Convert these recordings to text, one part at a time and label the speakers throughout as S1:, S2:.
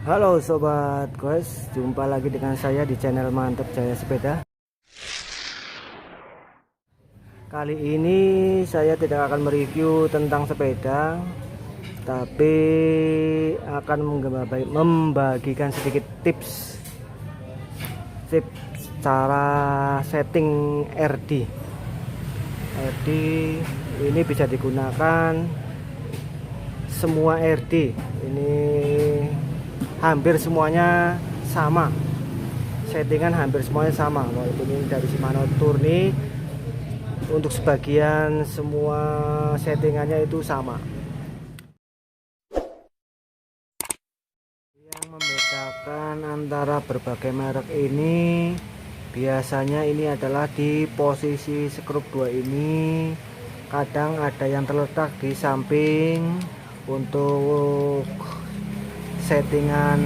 S1: Halo sobat guys, jumpa lagi dengan saya di channel Mantap Jaya Sepeda. Kali ini saya tidak akan mereview tentang sepeda, tapi akan membagikan sedikit tips cara setting RD. RD ini bisa digunakan semua RD. Ini hampir semuanya sama, settingan hampir semuanya sama, walaupun ini dari Shimano Tourney. Untuk sebagian semua settingannya itu sama. Yang membedakan antara berbagai merek ini biasanya ini adalah di posisi skrup 2 ini. Kadang ada yang terletak di samping untuk settingan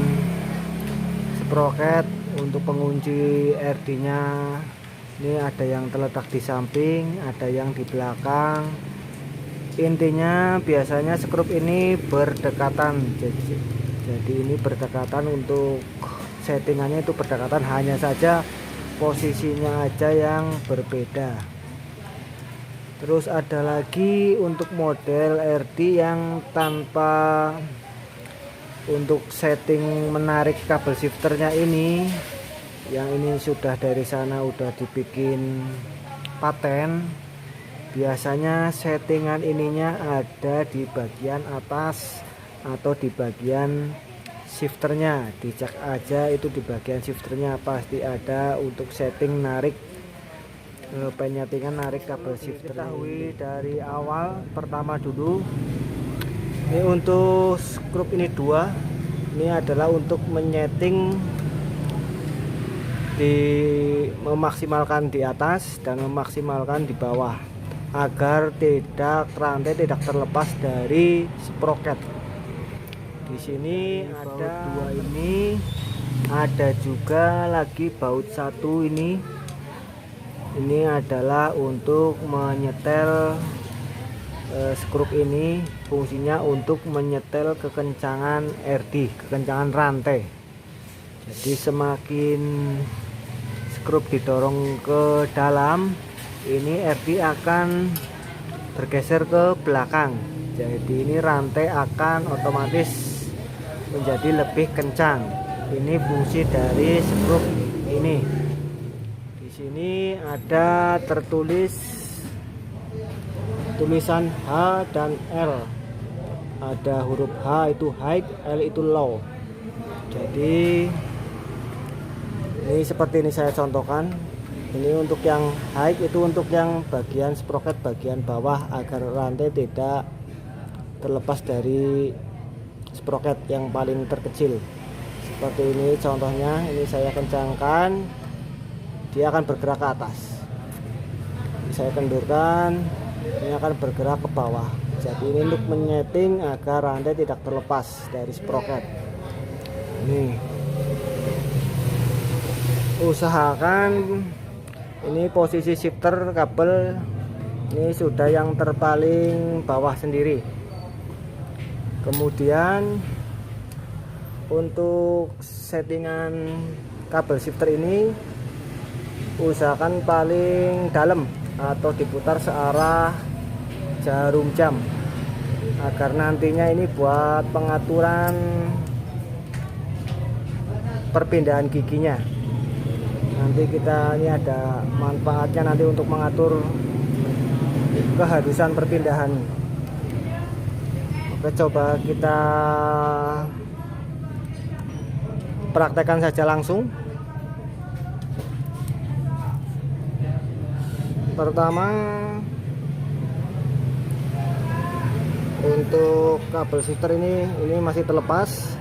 S1: sprocket, untuk pengunci RD nya ini ada yang terletak di samping, ada yang di belakang. Intinya biasanya skrup ini berdekatan, jadi ini berdekatan, untuk settingannya itu berdekatan, hanya saja posisinya aja yang berbeda. Terus ada lagi untuk model RD yang tanpa, untuk setting menarik kabel shifternya ini, yang ini sudah dari sana udah dibikin paten. Biasanya settingan ininya ada di bagian atas atau di bagian shifternya. Dicek aja itu di bagian shifternya pasti ada untuk setting narik penyetingan narik kabel shifter. Ketahui dari awal, pertama dulu ini untuk skrup ini 2, ini adalah untuk menyeting memaksimalkan di atas dan memaksimalkan di bawah, agar rantai tidak terlepas dari sprocket. Di sini ada 2 ini, ada juga lagi baut 1 ini. Ini adalah untuk menyetel skrup ini, fungsinya untuk menyetel kekencangan RD, kekencangan rantai. Jadi semakin skrup didorong ke dalam, ini RD akan bergeser ke belakang. Jadi ini rantai akan otomatis menjadi lebih kencang. Ini fungsi dari skrup ini. Di sini ada tertulis tulisan H dan L. Ada huruf H itu high, L itu low. Jadi ini seperti ini saya contohkan. Ini untuk yang high, itu untuk yang bagian sprocket bagian bawah, agar rantai tidak terlepas dari sprocket yang paling terkecil. Seperti ini contohnya. Ini saya kencangkan, dia akan bergerak ke atas. Saya kendurkan, ini akan bergerak ke bawah. Jadi ini untuk menyeting agar rantai tidak terlepas dari sprocket. Ini usahakan ini posisi shifter kabel ini sudah yang terpaling bawah sendiri. Kemudian untuk settingan kabel shifter ini usahakan paling dalam atau diputar searah jarum jam, agar nantinya ini buat pengaturan perpindahan giginya. Nanti kita ini ada manfaatnya nanti untuk mengatur keharusan perpindahan. Oke, coba kita praktekkan saja langsung. Pertama, untuk kabel shifter ini masih terlepas.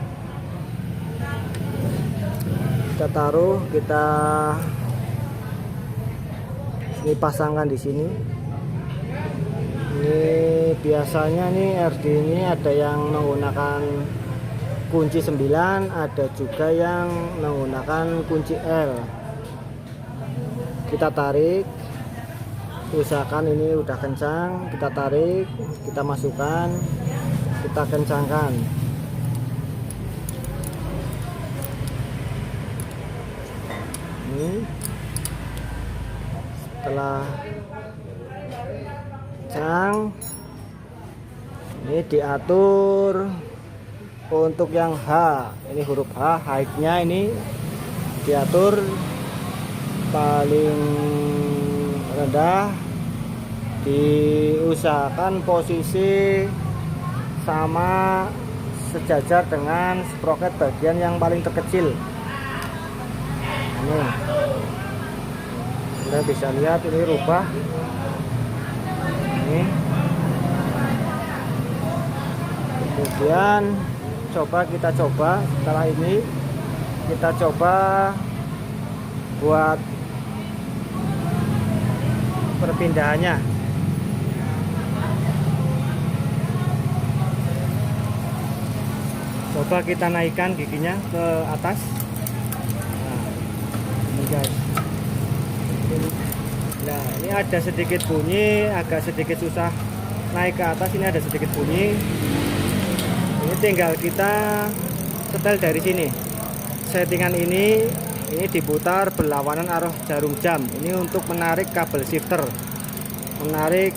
S1: Kita taruh, kita ini pasangkan di sini. Ini biasanya nih RD ini ada yang menggunakan kunci 9, ada juga yang menggunakan kunci L. Kita tarik, usahakan ini udah kencang, kita tarik, kita masukkan, kita kencangkan. ini. Setelah cang ini diatur untuk yang H, ini huruf H, height-nya ini diatur paling rendah, diusahakan posisi sama sejajar dengan sprocket bagian yang paling terkecil. Ini Anda bisa lihat ini rubah ini. Kemudian kita coba setelah ini kita coba buat perpindahannya. Coba kita naikkan giginya ke atas. Nah, ini guys. Nah, ini ada sedikit bunyi, agak sedikit susah naik ke atas. Ini ada sedikit bunyi. Ini tinggal kita setel dari sini. Settingan ini diputar berlawanan arah jarum jam. Ini untuk menarik kabel shifter, menarik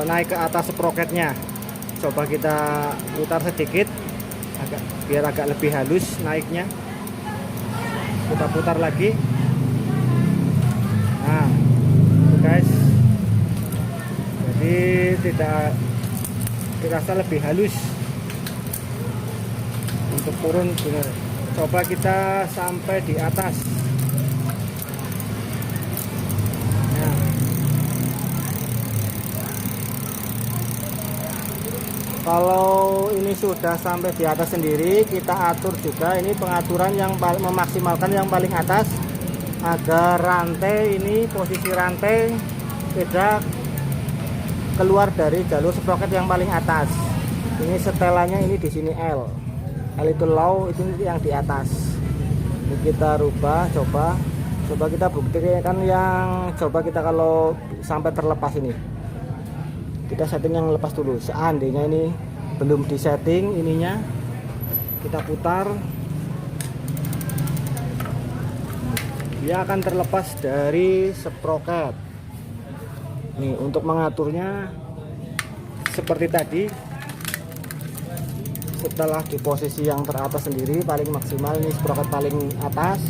S1: naik ke atas sprocketnya. Coba kita putar sedikit biar agak lebih halus naiknya. Kita putar lagi. Nah, itu guys, jadi tidak terasa lebih halus untuk turun benar. Coba kita sampai di atas. Nah, kalau ini sudah sampai di atas sendiri, kita atur juga ini pengaturan yang paling memaksimalkan yang paling atas, agar rantai ini, posisi rantai tidak keluar dari jalur sprocket yang paling atas. Ini setelannya ini di sini L itu low, itu yang di atas. Ini kita rubah, coba kita buktikan yang kita kalau sampai terlepas ini. Kita setting yang lepas dulu. Seandainya ini belum disetting ininya, kita putar. Dia akan terlepas dari sprocket. Nih, untuk mengaturnya seperti tadi, setelah di posisi yang teratas sendiri paling maksimal, ini sprocket paling atas,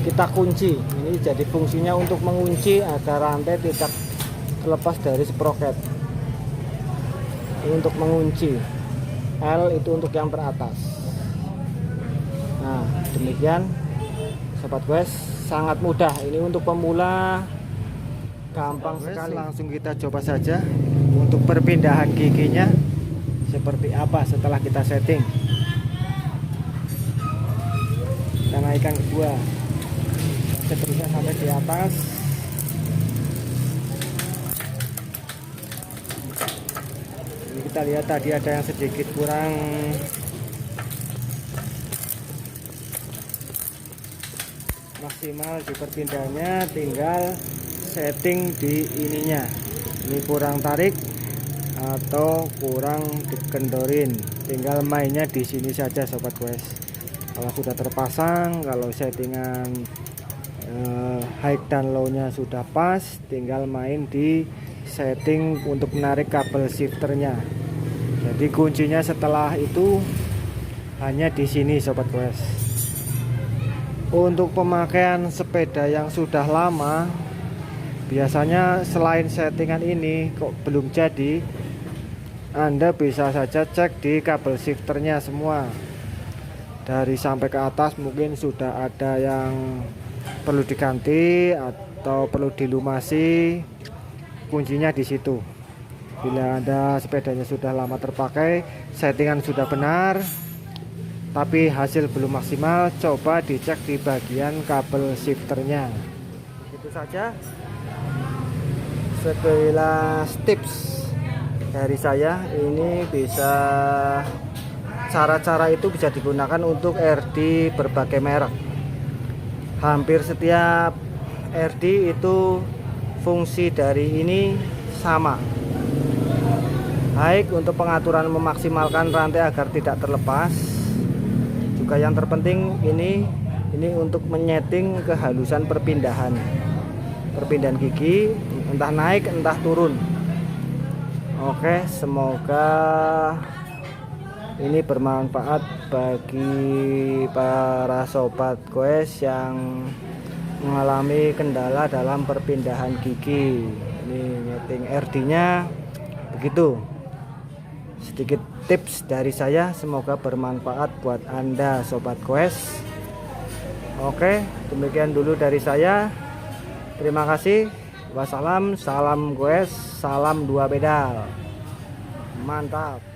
S1: kita kunci. Ini jadi fungsinya untuk mengunci agar rantai tidak terlepas dari sprocket. Ini untuk mengunci. L itu untuk yang teratas. Nah, demikian sobat guys, sangat mudah. Ini untuk pemula gampang sekali. Langsung kita coba saja untuk perpindahan giginya seperti apa setelah kita setting. Kita naikkan kedua, seterusnya sampai di atas. Ini kita lihat tadi ada yang sedikit kurang. Maksimal di perpindahannya, tinggal setting di ininya. Ini kurang tarik atau kurang dikendorin, tinggal mainnya di sini saja sobat guys. Kalau sudah terpasang, kalau settingan high dan low nya sudah pas, tinggal main di setting untuk menarik kabel shifternya. Jadi kuncinya setelah itu hanya di sini sobat guys. Untuk pemakaian sepeda yang sudah lama, biasanya selain settingan ini kok belum jadi, Anda bisa saja cek di kabel shifternya semua. Dari sampai ke atas mungkin sudah ada yang perlu diganti atau perlu dilumasi. Kuncinya di situ. Bila Anda sepedanya sudah lama terpakai, settingan sudah benar, tapi hasil belum maksimal, coba dicek di bagian kabel shifternya. Itu saja sekilas tips dari saya. Ini bisa, cara-cara itu bisa digunakan untuk RD berbagai merek. Hampir setiap RD itu fungsi dari ini sama. Baik untuk pengaturan memaksimalkan rantai agar tidak terlepas. Juga yang terpenting ini Ini untuk menyeting kehalusan perpindahan gigi, entah naik entah turun. Oke, semoga ini bermanfaat bagi para sobat goes yang mengalami kendala dalam perpindahan gigi. Ini nyeting RD nya begitu. Sedikit tips dari saya, semoga bermanfaat buat Anda sobat goes. Oke, demikian dulu dari saya. Terima kasih. Wassalam, salam goes, salam dua pedal. Mantap.